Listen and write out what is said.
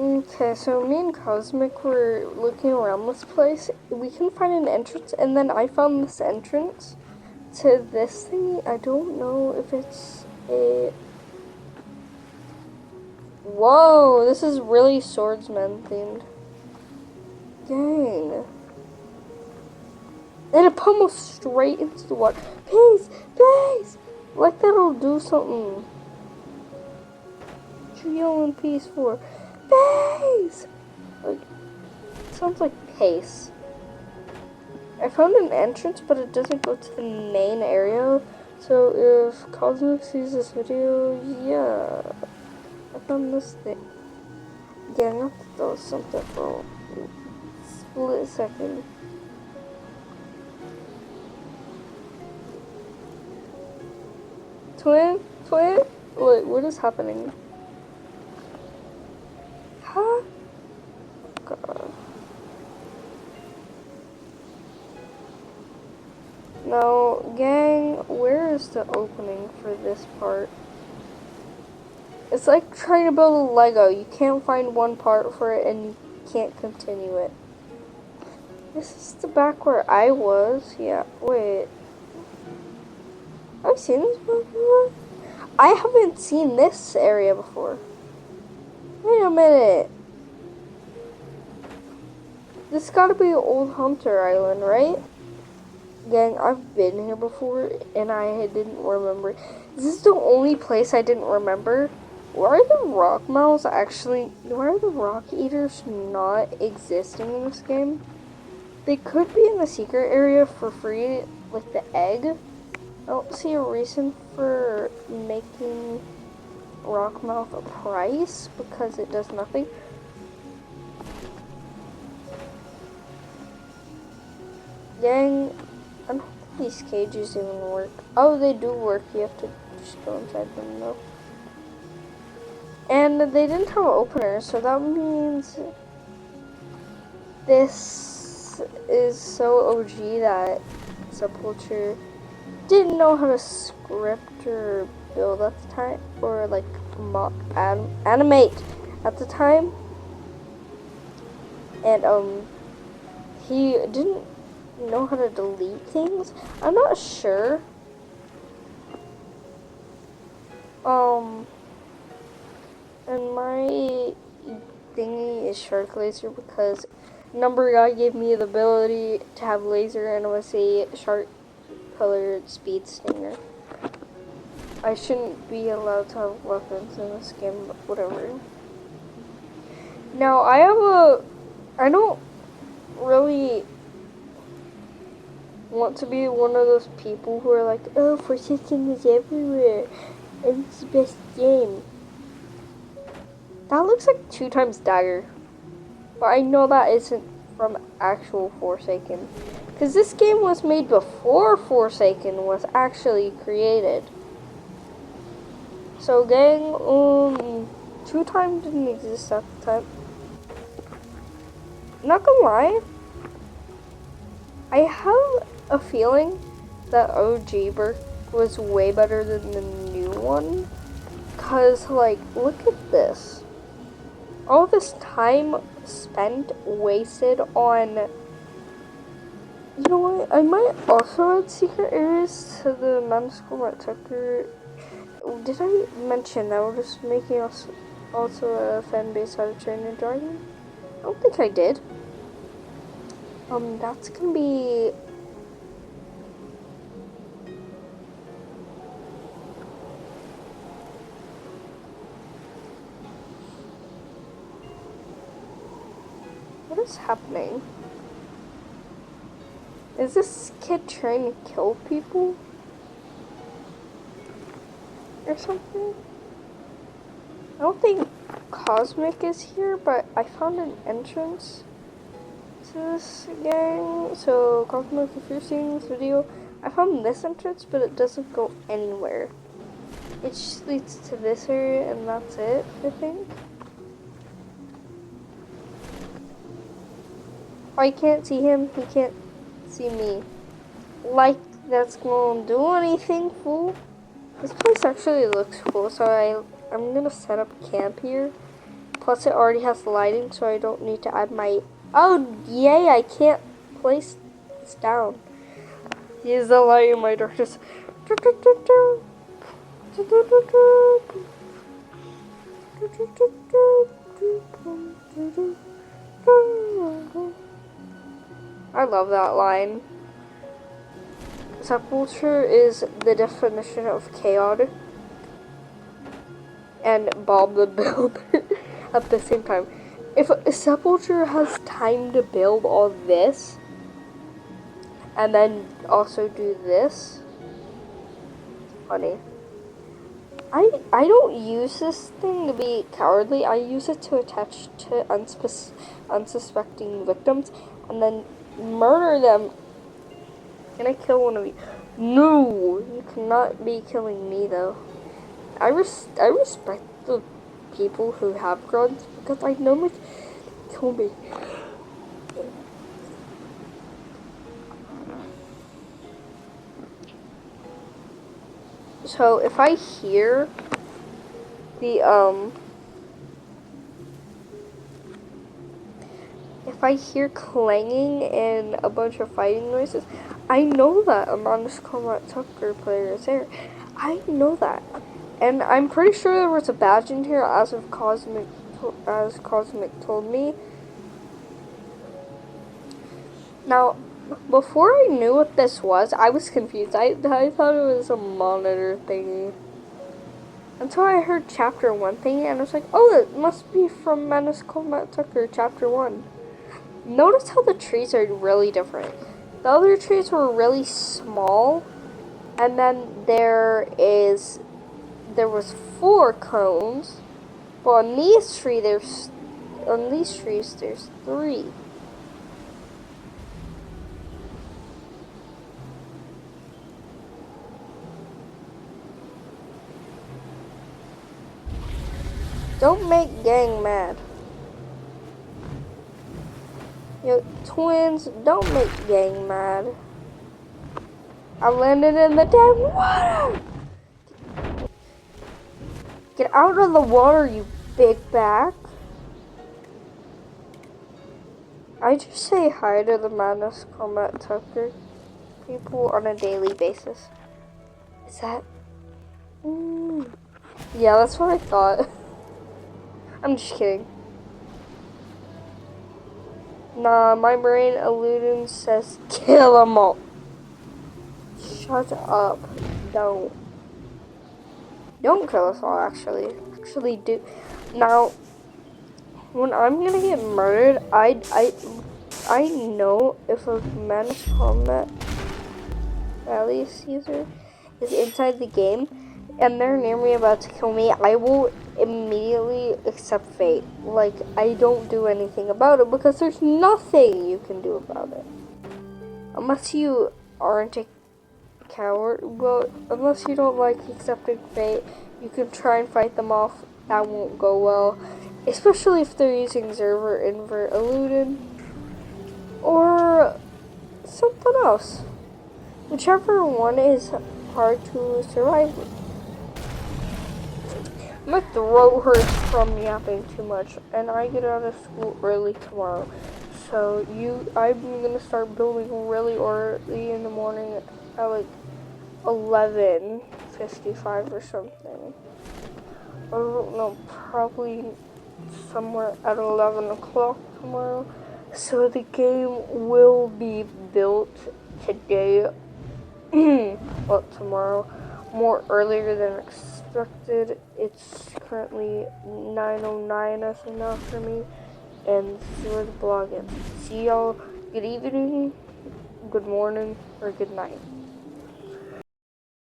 Okay, so me and Cosmic were looking around this place. We can find an entrance, and then I found this entrance to this thing. I don't know if it's a... Whoa, this is really swordsman themed. Dang. And it pummels straight into the water. Peace! Peace! Like that'll do something. Trio and peace for peace! Like, sounds like pace. I found an entrance, but it doesn't go to the main area. So if Cosmic sees this video, yeah. I found this thing. Yeah, I have to throw something for a split second. Twin? Wait, what is happening? Huh? God. Now, gang, where is the opening for this part? It's like trying to build a Lego. You can't find one part for it and you can't continue it. This is the back where I was. Yeah, wait. I've seen this before? I haven't seen this area before. Wait a minute. This gotta be Old Hunter Island, right? Gang, I've been here before and I didn't remember. Is this the only place I didn't remember? Why are the rock mouths actually... Why are the rock eaters not existing in this game? They could be in the secret area for free, like the egg. I don't see a reason for making Rockmouth a price because it does nothing. Dang, I don't think these cages even work. Oh, they do work. You have to just go inside them though. And they didn't have openers, so that means this is so OG that Sepulture didn't know how to script or build at the time, or like animate at the time, and he didn't know how to delete things. I'm not sure. And my thingy is Shark Laser because Number God gave me the ability to have laser, and it was a shark colored speed stinger. I shouldn't be allowed to have weapons in this game, but whatever. Now, I don't really want to be one of those people who are like, oh, Forsaken is everywhere, and it's the best game. That looks like 2x Dagger. But I know that isn't from actual Forsaken. Because this game was made before Forsaken was actually created. So gang, 2x didn't exist at the time. Not gonna lie, I have a feeling that OG Berk was way better than the new one. Cause like, look at this. All this time spent wasted on... You know what? I might also add secret areas to the men's school at Tucker. Did I mention that we're just making us also a fan base out of Trainer Dragon? I don't think I did. That's gonna be... What is happening? Is this kid trying to kill people? Or something? I don't think Cosmic is here, but I found an entrance to this gang. So, Cosmic, if you're seeing this video, I found this entrance, but it doesn't go anywhere. It just leads to this area, and that's it, I think. I can't see him, he can't see me. Like that's gonna do anything, fool. This place actually looks cool, so I'm gonna set up camp here. Plus it already has the lighting, so I don't need to add my... Oh, yay, I can't place this down. Use the light in my darkness. I love that line. Sepulture is the definition of chaotic and Bob the Builder at the same time. If Sepulture has time to build all this and then also do this, funny. I don't use this thing to be cowardly. I use it to attach to unsuspecting victims and then murder them. Can I kill one of you? No, you cannot be killing me though. I respect the people who have guns because I know they kill me. So if I hear the if I hear clanging and a bunch of fighting noises, I know that Anonymous Combat Tucker player is there. I know that. And I'm pretty sure there was a badge in here as Cosmic told me. Now, before I knew what this was, I was confused. I thought it was a monitor thingy. Until I heard chapter 1 thingy, and I was like, oh, it must be from Menace Combat Tucker, chapter 1. Notice how the trees are really different. The other trees were really small, and then there was 4 cones, but on these trees there's 3. Don't make gang mad. Yo, twins, don't make gang mad. I landed in the damn water! Get out of the water, you big back. I just say hi to the Madness Combat Tucker people on a daily basis. Is that... Yeah, that's what I thought. I'm just kidding. Nah, my brain eluding says kill them all. Shut up. Don't kill us all, actually. Actually do. Now, when I'm gonna get murdered, I know if a Menace Combat Rally Caesar is inside the game and they're near me about to kill me, I will immediately accept fate. Like, I don't do anything about it because there's nothing you can do about it. Unless you aren't a coward. Well, unless you don't like accepting fate, you can try and fight them off. That won't go well. Especially if they're using Zerver, Invert, Eluded, or something else. Whichever one is hard to survive with. My throat hurts from yapping too much, and I get out of school early tomorrow. So I'm gonna start building really early in the morning at like 11:55 or something. I don't know, probably somewhere at 11 o'clock tomorrow. So the game will be built today, well, tomorrow, more earlier than expected. It's currently 9:09 as of now for me, and this is where the blog ends. See y'all, good evening, good morning, or good night.